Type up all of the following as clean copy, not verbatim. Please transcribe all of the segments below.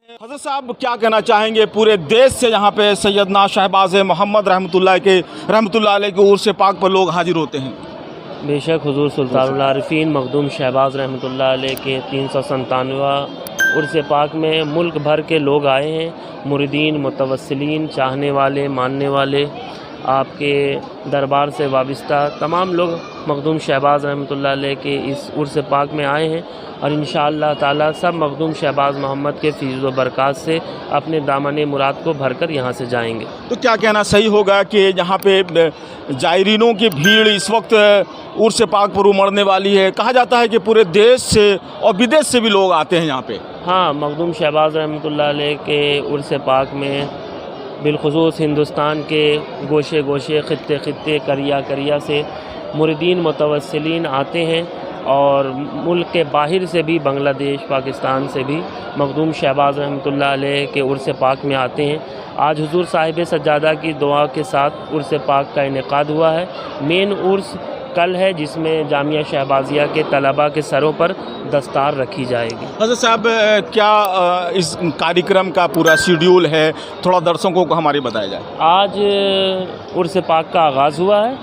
हज़रत साहब क्या कहना चाहेंगे, पूरे देश से यहाँ पे सैयदना शहबाज मोहम्मद रहमतुल्लाह अलैह के उर्स पाक पर लोग हाजिर होते हैं। बेशक हुजूर सुल्तानुल आरिफीन मखदूम शहबाज रहमतुल्लाह अलैह के 397वां उर्स पाक में मुल्क भर के लोग आए हैं। मुरीदीन, मुतवस्सिलीन, चाहने वाले, मानने वाले, आपके दरबार से वाबस्ता तमाम लोग मखदूम शहबाज रहमतुल्लाह अलैह के इस उर्स पाक में आए हैं और इंशाअल्लाह ताला सब मखदूम शहबाज मोहम्मद के फीज़ व बरक़ात से अपने दामन मुराद को भरकर यहाँ से जाएंगे। तो क्या कहना सही होगा कि यहाँ पे जायरीनों की भीड़ इस वक्त उर्स पाक पर उमड़ने वाली है? कहा जाता है कि पूरे देश से और विदेश से भी लोग आते हैं यहाँ पे। हाँ, मखदूम शहबाज रहमतुल्लाह अलैह के उर्स पाक में बिलखुसूस हिंदुस्तान के गोशे गोशे, ख़ित्ते ख़ित्ते, करिया करिया से मुरीदीन, मुतवस्सिलीन आते हैं और मुल्क के बाहर से भी, बांग्लादेश, पाकिस्तान से भी मखदूम शहबाज रहमतुल्लाह अलैह के उर्स पाक में आते हैं। आज हुजूर साहिब सज्जादा की दुआ के साथ उर्स पाक का इनेकाद हुआ है। मेन उर्स कल है जिसमें जामिया शहबाजिया के तलबा के सरों पर दस्तार रखी जाएगी। हज़रत साहब, क्या इस कार्यक्रम का पूरा शेड्यूल है, थोड़ा दर्शकों को हमारे बताया जाए। आज उर्स पाक का आगाज़ हुआ है।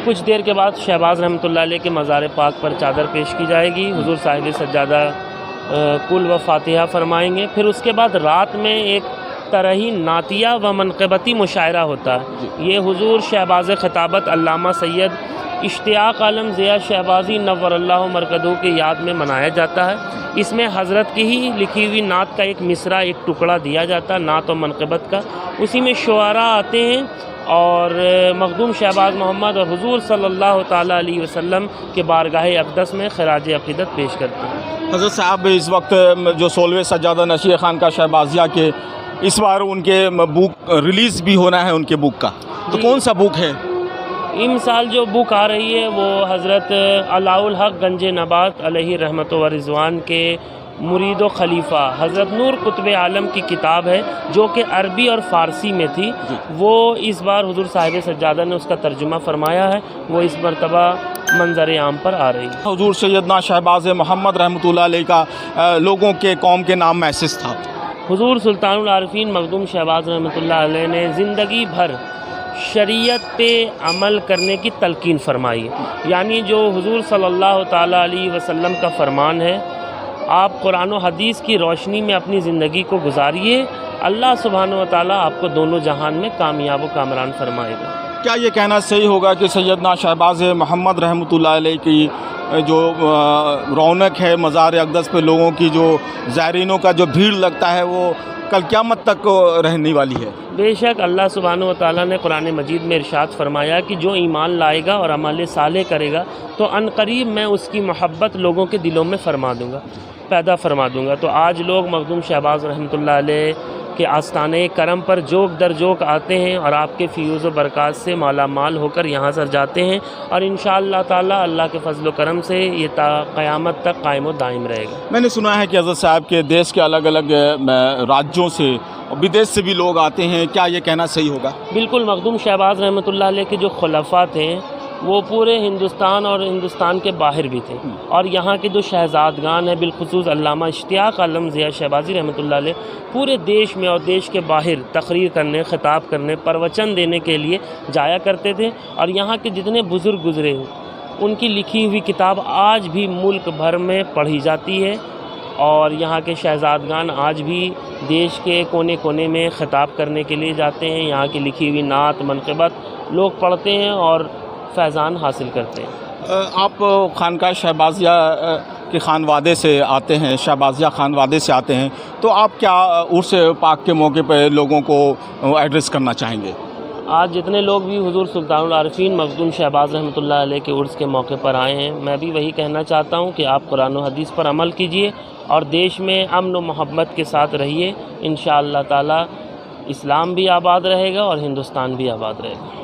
कुछ देर के बाद शहबाज रहमतुल्लाह अलैह के मज़ार पाक पर चादर पेश की जाएगी। हुजूर साहिब सज्जादा कुल व फातिहा फरमाएंगे। फिर उसके बाद रात में एक तरही नातिया व मनक़बती मुशायरा होता है। ये हुजूर शहबाज ख़ताबत अल्लामा सैयद इश्तियाक़ आलम ज़िया शहबाजी नव्वरल्लाहु मरकदहू की याद में मनाया जाता है। इसमें हज़रत की ही लिखी हुई नात का एक मिसरा, एक टुकड़ा दिया जाता है नात और मनक़बत का। उसी में शुआरा आते हैं और मखदूम शहबाज मोहम्मद और हुजूर सल्लल्लाहु ताला अलैहि वसल्लम के बारगाह अक़दस में ख़राज अक़ीदत पेश करते हैं। हज़रत साहब, इस वक्त जो 16वें सज्जादा नशीह खान का शहबाजिया के इस बार उनके बुक रिलीज़ भी होना है, उनके बुक का, तो कौन सा बुक है? इन साल जो बुक आ रही है वो हज़रत अलाउल हक़ गंजे नबात अलैहि रहमत व रिज़वान के मुरीद व खलीफा हज़रत नूर कुतुब आलम की किताब है, जो कि अरबी और फ़ारसी में थी। वो इस बार हुजूर साहिब सज्जादा ने उसका तर्जुमा फरमाया है। वो इस मरतबा मंजर आम पर आ रही है। हुजूर सैयदना शहबाज मोहम्मद रहमतुल्लाह अलैह का लोगों के कौम के नाम मैसेज था। हुजूर सुल्तानुल आरिफीन मखदूम शहबाज रहमतुल्लाह अलैह ने ज़िंदगी भर शरीयत पे अमल करने की तलकीन फरमाई। यानी जो हुजूर सल्लल्लाहु ताला अलैहि वसल्लम का फरमान है, आप कुरान और हदीस की रोशनी में अपनी ज़िंदगी को गुजारिए, अल्लाह सुब्हानहू व तआला आपको दोनों जहान में कामयाब व कामरान फरमाएगा। क्या ये कहना सही होगा कि सैयदना शहबाज मोहम्मद रहमतुल्लाह अलैह की जो रौनक है मज़ार अक़दस पे, लोगों की जो ज़ायरीनों का जो भीड़ लगता है, वो कल क़यामत तक रहने वाली है? बेशक अल्लाह सुब्हानहू व तआला ने कुरान मजीद में इरशाद फरमाया कि जो ईमान लाएगा और अमल सालेह करेगा तो अनकरीब मैं उसकी मोहब्बत लोगों के दिलों में पैदा फरमा दूँगा। तो आज लोग मखदूम शहबाज रहमतुल्लाह अलैह के आस्ताने करम पर जोक दर जोक आते हैं और आपके फ़ियूज़ व बरक़ात से माला माल होकर यहाँ से जाते हैं और इंशाअल्लाह ताला अल्लाह के फज़ल व करम से ये ता क़यामत तक कायम व दायम रहेगा। मैंने सुना है कि हज़रत साहब के देश के अलग अलग राज्यों से और विदेश से भी लोग आते हैं, क्या ये कहना सही होगा? बिल्कुल, मखदूम शहबाज रहमतुल्लाह अलैह के जो खुलफ़ा थे वो पूरे हिंदुस्तान और हिंदुस्तान के बाहर भी थे और यहाँ के जो शहज़ादगान हैं, बिलखुसूस अल्लामा इश्तियाक़ आलम ज़िया शहबाजी रहमतुल्लाह अलैह, पूरे देश में और देश के बाहर तकरीर करने, ख़िताब करने, प्रवचन देने के लिए जाया करते थे। और यहाँ के जितने बुज़ुर्ग गुज़रे उनकी लिखी हुई किताब आज भी मुल्क भर में पढ़ी जाती है और यहाँ के शहज़ादगान आज भी देश के कोने कोने में ख़िताब करने के लिए जाते हैं। यहाँ की लिखी हुई नात, मनक़बत लोग पढ़ते हैं और फैज़ान हासिल करते हैं। आप खानका शहबाजिया के खानवादे से आते हैं, शहबाजिया खानवादे से आते हैं, तो आप क्या उर्स पाक के मौके पर लोगों को एड्रेस करना चाहेंगे? आज जितने लोग भी हुजूर सुल्तानुल आरिफीन मखदूम शहबाज रहमतुल्लाह अलैह के उर्स के मौके पर आए हैं, मैं भी वही कहना चाहता हूँ कि आप कुरान और हदीस पर अमल कीजिए और देश में अमन व मोहब्बत के साथ रहिए। इंशाअल्लाह ताला इस्लाम भी आबाद रहेगा और हिंदुस्तान भी आबाद रहेगा।